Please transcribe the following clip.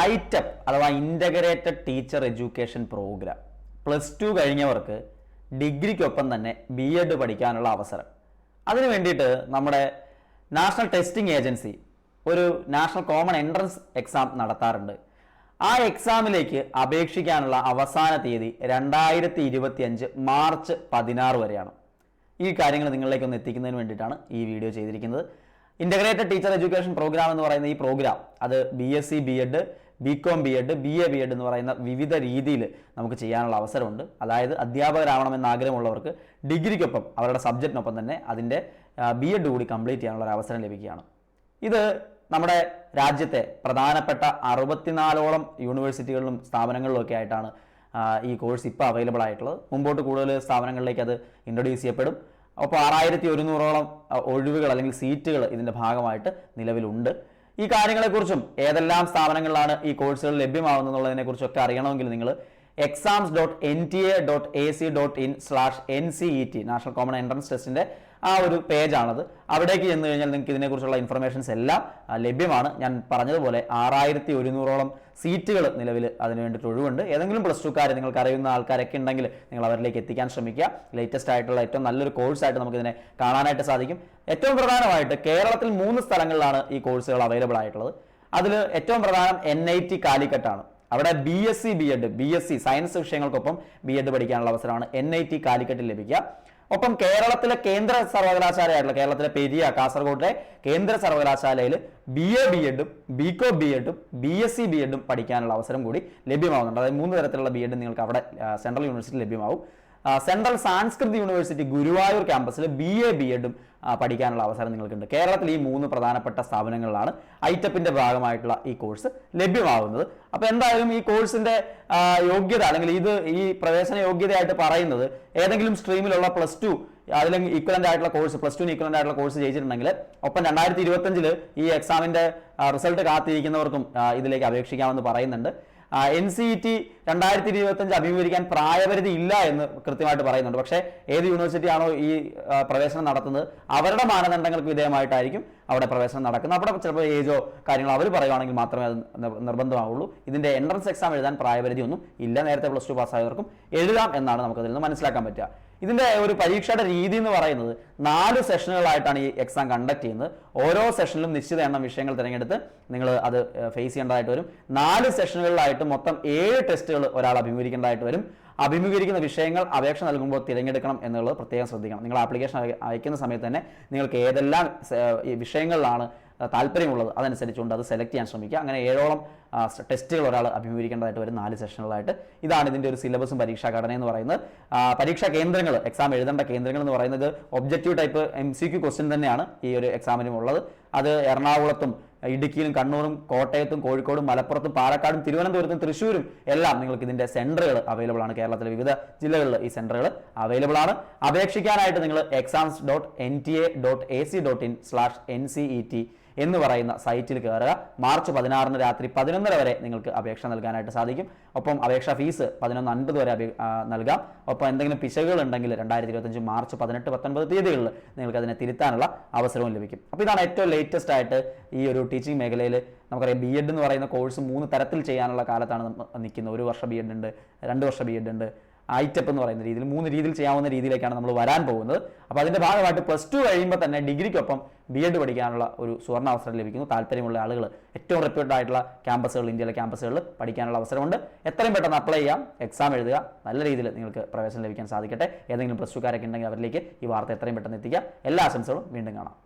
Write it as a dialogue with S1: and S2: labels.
S1: ഐറ്റപ്പ് അഥവാ integrated teacher education programme +2 കഴിഞ്ഞവർക്ക് ഡിഗ്രിക്കൊപ്പം തന്നെ BEd പഠിക്കാനുള്ള അവസരം. അതിനു വേണ്ടിയിട്ട് നമ്മുടെ നാഷണൽ ടെസ്റ്റിംഗ് ഏജൻസി ഒരു നാഷണൽ കോമൺ എൻട്രൻസ് എക്സാം നടത്താറുണ്ട്. ആ എക്സാമിലേക്ക് അപേക്ഷിക്കാനുള്ള അവസാന തീയതി 2025 മാർച്ച് 16 വരെയാണ്. ഈ കാര്യങ്ങൾ നിങ്ങളിലേക്ക് ഒന്ന് എത്തിക്കുന്നതിന് വേണ്ടിയിട്ടാണ് ഈ വീഡിയോ ചെയ്തിരിക്കുന്നത്. ഇൻ്റഗ്രേറ്റഡ് ടീച്ചർ എഡ്യൂക്കേഷൻ പ്രോഗ്രാം എന്ന് പറയുന്ന ഈ പ്രോഗ്രാം അത് BSc BEd, BCom BEd, BA BEd എന്ന് പറയുന്ന വിവിധ രീതിയിൽ നമുക്ക് ചെയ്യാനുള്ള അവസരമുണ്ട്. അതായത് അധ്യാപകരാവണമെന്ന് ആഗ്രഹമുള്ളവർക്ക് ഡിഗ്രിക്കൊപ്പം അവരുടെ സബ്ജക്റ്റിനൊപ്പം തന്നെ അതിൻ്റെ BEd കൂടി കംപ്ലീറ്റ് ചെയ്യാനുള്ള ഒരു അവസരം ലഭിക്കുകയാണ്. ഇത് നമ്മുടെ രാജ്യത്തെ പ്രധാനപ്പെട്ട 64ഓളം യൂണിവേഴ്സിറ്റികളിലും സ്ഥാപനങ്ങളിലും ഒക്കെ ആയിട്ടാണ് ഈ കോഴ്സ് ഇപ്പോൾ അവൈലബിൾ ആയിട്ടുള്ളത്. മുമ്പോട്ട് കൂടുതൽ സ്ഥാപനങ്ങളിലേക്ക് അത് ഇൻട്രൊഡ്യൂസ് ചെയ്യപ്പെടും. അപ്പോൾ 6100ഓളം ഒഴിവുകൾ അല്ലെങ്കിൽ സീറ്റുകൾ ഇതിൻ്റെ ഭാഗമായിട്ട് നിലവിലുണ്ട്. ഈ കാര്യങ്ങളെക്കുറിച്ചും ഏതെല്ലാം സ്ഥാപനങ്ങളിലാണ് ഈ കോഴ്സുകൾ ലഭ്യമാകുന്നതിനെക്കുറിച്ചൊക്കെ അറിയണമെങ്കിൽ നിങ്ങൾ exams.nta.ac.in/NCET നാഷണൽ കോമൺ എൻട്രൻസ് ടെസ്റ്റിൻ്റെ ആ ഒരു പേജാണത്. അവിടേക്ക് ചെന്ന് കഴിഞ്ഞാൽ നിങ്ങൾക്ക് ഇതിനെക്കുറിച്ചുള്ള ഇൻഫർമേഷൻസ് എല്ലാം ലഭ്യമാണ്. ഞാൻ പറഞ്ഞതുപോലെ 6100ഓളം സീറ്റുകൾ നിലവിൽ അതിന് വേണ്ടിയിട്ട് ഒഴിവുണ്ട്. ഏതെങ്കിലും +2കാർ നിങ്ങൾക്ക് അറിയുന്ന ആൾക്കാരൊക്കെ ഉണ്ടെങ്കിൽ നിങ്ങൾ അവരിലേക്ക് എത്തിക്കാൻ ശ്രമിക്കുക. ലേറ്റസ്റ്റ് ആയിട്ടുള്ള ഏറ്റവും നല്ലൊരു കോഴ്സായിട്ട് നമുക്കിതിനെ കാണാനായിട്ട് സാധിക്കും. ഏറ്റവും പ്രധാനമായിട്ട് കേരളത്തിൽ 3 സ്ഥലങ്ങളിലാണ് ഈ കോഴ്സുകൾ അവൈലബിൾ ആയിട്ടുള്ളത്. അതിൽ ഏറ്റവും പ്രധാനം NIT കാലിക്കറ്റാണ്. അവിടെ BSc BEd സയൻസ് വിഷയങ്ങൾക്കൊപ്പം BEd പഠിക്കാനുള്ള അവസരമാണ് NIT കാലിക്കറ്റിൽ ലഭിക്കുക. ഒപ്പം കേരളത്തിലെ കേന്ദ്ര സർവകലാശാലയായിട്ടുള്ള കേരളത്തിലെ പെരിയ കാസർഗോഡിലെ കേന്ദ്ര സർവകലാശാലയിൽ BA BEdും BCom BEdും BSc BEdും പഠിക്കാനുള്ള അവസരം കൂടി ലഭ്യമാകുന്നുണ്ട്. അതായത് 3 തരത്തിലുള്ള BEd നിങ്ങൾക്ക് അവിടെ സെൻട്രൽ യൂണിവേഴ്സിറ്റി ലഭ്യമാവും. സെൻട്രൽ സാൻസ്കൃത് യൂണിവേഴ്സിറ്റി ഗുരുവായൂർ ക്യാമ്പസിൽ BA BEdും പഠിക്കാനുള്ള അവസരം നിങ്ങൾക്കുണ്ട്. കേരളത്തിൽ ഈ 3 പ്രധാനപ്പെട്ട സ്ഥാപനങ്ങളിലാണ് ഐറ്റപ്പിന്റെ ഭാഗമായിട്ടുള്ള ഈ കോഴ്സ് ലഭ്യമാകുന്നത്. അപ്പോൾ എന്തായാലും ഈ കോഴ്സിന്റെ യോഗ്യത അല്ലെങ്കിൽ ഈ പ്രവേശന യോഗ്യതയായിട്ട് പറയുന്നത് ഏതെങ്കിലും സ്ട്രീമിലുള്ള +2 അതിൽ ഈക്വലന്റ് ആയിട്ടുള്ള കോഴ്സ് +2 ഈക്വലന്റ് ആയിട്ടുള്ള കോഴ്സ് ചെയ്തിട്ടുണ്ടെങ്കിൽ ഒപ്പം 2025 ഈ എക്സാമിന്റെ റിസൾട്ട് കാത്തിരിക്കുന്നവർക്കും ഇതിലേക്ക് അപേക്ഷിക്കാമെന്ന് പറയുന്നുണ്ട്. NCET 2025 അഭിമുഖീകരിക്കാൻ പ്രായപരിധി ഇല്ല എന്ന് കൃത്യമായിട്ട് പറയുന്നുണ്ട്. പക്ഷേ ഏത് യൂണിവേഴ്സിറ്റിയാണോ ഈ പ്രവേശനം നടത്തുന്നത് അവരുടെ മാനദണ്ഡങ്ങൾക്ക് വിധേയമായിട്ടായിരിക്കും അവിടെ പ്രവേശനം നടക്കുന്നത്. അവിടെ ചിലപ്പോൾ ഏജോ കാര്യങ്ങളോ അവർ പറയുവാണെങ്കിൽ മാത്രമേ അത് നിർബന്ധമാവുള്ളൂ. ഇതിൻ്റെ എൻട്രൻസ് എക്സാം എഴുതാൻ പ്രായപരിധി ഒന്നും ഇല്ല. നേരത്തെ +2 പാസ്സായവർക്കും എഴുതാം എന്നാണ് നമുക്കതിൽ നിന്ന് മനസ്സിലാക്കാൻ പറ്റുക. ഇതിൻ്റെ ഒരു പരീക്ഷയുടെ രീതി എന്ന് പറയുന്നത് 4 സെഷനുകളായിട്ടാണ് ഈ എക്സാം കണ്ടക്ട് ചെയ്യുന്നത്. ഓരോ സെഷനിലും നിശ്ചിത എണ്ണം വിഷയങ്ങൾ തിരഞ്ഞെടുത്ത് നിങ്ങൾ അത് ഫേസ് ചെയ്യേണ്ടതായിട്ട് വരും. 4 സെഷനുകളിലായിട്ട് മൊത്തം 7 ടെസ്റ്റുകൾ ഒരാൾ അഭിമുഖീകരിക്കേണ്ടതായിട്ട് വരും. അഭിമുഖീകരിക്കുന്ന വിഷയങ്ങൾ അപേക്ഷ നൽകുമ്പോൾ തിരഞ്ഞെടുക്കണം എന്നുള്ളത് പ്രത്യേകം ശ്രദ്ധിക്കണം. നിങ്ങൾ ആപ്ലിക്കേഷൻ അയക്കുന്ന സമയത്ത് തന്നെ നിങ്ങൾക്ക് ഏതെല്ലാം വിഷയങ്ങളിലാണ് താല്പര്യമുള്ളത് അതനുസരിച്ചുകൊണ്ട് അത് സെലക്ട് ചെയ്യാൻ ശ്രമിക്കുക. അങ്ങനെ 7ഓളം ടെസ്റ്റുകൾ ഒരാൾ അഭിമുഖീകരിക്കേണ്ടതായിട്ട് വരും 4 സെഷനുകളായിട്ട്. ഇതാണ് ഇതിൻ്റെ ഒരു സിലബസും പരീക്ഷാ ഘടന എന്ന് പറയുന്നത്. പരീക്ഷാ കേന്ദ്രങ്ങൾ എക്സാം എഴുതേണ്ട കേന്ദ്രങ്ങൾ എന്ന് പറയുന്നത് ഒബ്ജക്റ്റീവ് ടൈപ്പ് MCQ ക്വസ്റ്റ്യൻ തന്നെയാണ് ഈ ഒരു എക്സാമിനും ഉള്ളത്. അത് എറണാകുളത്തും ഇടുക്കിയിലും കണ്ണൂരും കോട്ടയത്തും കോഴിക്കോടും മലപ്പുറത്തും പാലക്കാടും തിരുവനന്തപുരത്തും തൃശ്ശൂരും എല്ലാം നിങ്ങൾക്ക് ഇതിൻ്റെ സെൻറ്ററുകൾ അവൈലബിൾ ആണ്. കേരളത്തിലെ വിവിധ ജില്ലകളിൽ ഈ സെൻറ്ററുകൾ അവൈലബിൾ ആണ്. അപേക്ഷിക്കാനായിട്ട് നിങ്ങൾ exams.nta.ac.in/NCET എന്ന് പറയുന്ന സൈറ്റിൽ കയറുക. മാർച്ച് 16 രാത്രി 11:30 വരെ നിങ്ങൾക്ക് അപേക്ഷ നൽകാനായിട്ട് സാധിക്കും. ഒപ്പം അപേക്ഷാ ഫീസ് 11.50 വരെ നൽകാം. ഒപ്പം എന്തെങ്കിലും പിശകുകൾ ഉണ്ടെങ്കിൽ 2025 മാർച്ച് 18, 19 തീയതികളിൽ നിങ്ങൾക്ക് അതിനെ തിരുത്താനുള്ള അവസരവും ലഭിക്കും. അപ്പോൾ ഇതാണ് ഏറ്റവും ലേറ്റസ്റ്റ് ആയിട്ട് ഈ ഒരു ടീച്ചിങ് മേഖലയിൽ. നമുക്കറിയാം BEd എന്ന് പറയുന്ന കോഴ്സ് 3 തരത്തിൽ ചെയ്യാനുള്ള കാലത്താണ് നിൽക്കുന്നത്. 1 വർഷ BEd ഉണ്ട്, 2 വർഷ BEd ഉണ്ട്, ഐറ്റപ്പ് എന്ന് പറയുന്ന രീതിയിൽ 3 രീതിയിൽ ചെയ്യാവുന്ന രീതിയിലേക്കാണ് നമ്മൾ വരാൻ പോകുന്നത്. അപ്പോൾ അതിൻ്റെ ഭാഗമായിട്ട് +2 കഴിയുമ്പോൾ തന്നെ ഡിഗ്രിക്കൊപ്പം BEd പഠിക്കാനുള്ള ഒരു സുവർണ്ണ അവസരം ലഭിക്കുന്നു. താല്പര്യമുള്ള ആളുകൾ ഏറ്റവും റെപ്യൂട്ടഡ് ആയിട്ടുള്ള ക്യാമ്പസുകൾ, ഇന്ത്യയിലെ ക്യാമ്പസുകളിൽ പഠിക്കാനുള്ള അവസരമുണ്ട്. എത്രയും പെട്ടെന്ന് അപ്ലൈ ചെയ്യാം, എക്സാം എഴുതുക, നല്ല രീതിയിൽ നിങ്ങൾക്ക് പ്രവേശനം ലഭിക്കാൻ സാധിക്കട്ടെ. ഏതെങ്കിലും +2കാരൊക്കെ ഉണ്ടെങ്കിൽ അവരിലേക്ക് ഈ വാർത്ത എത്രയും പെട്ടെന്ന് എത്തിക്കുക. എല്ലാ ആശംസകളും. വീണ്ടും കാണാം.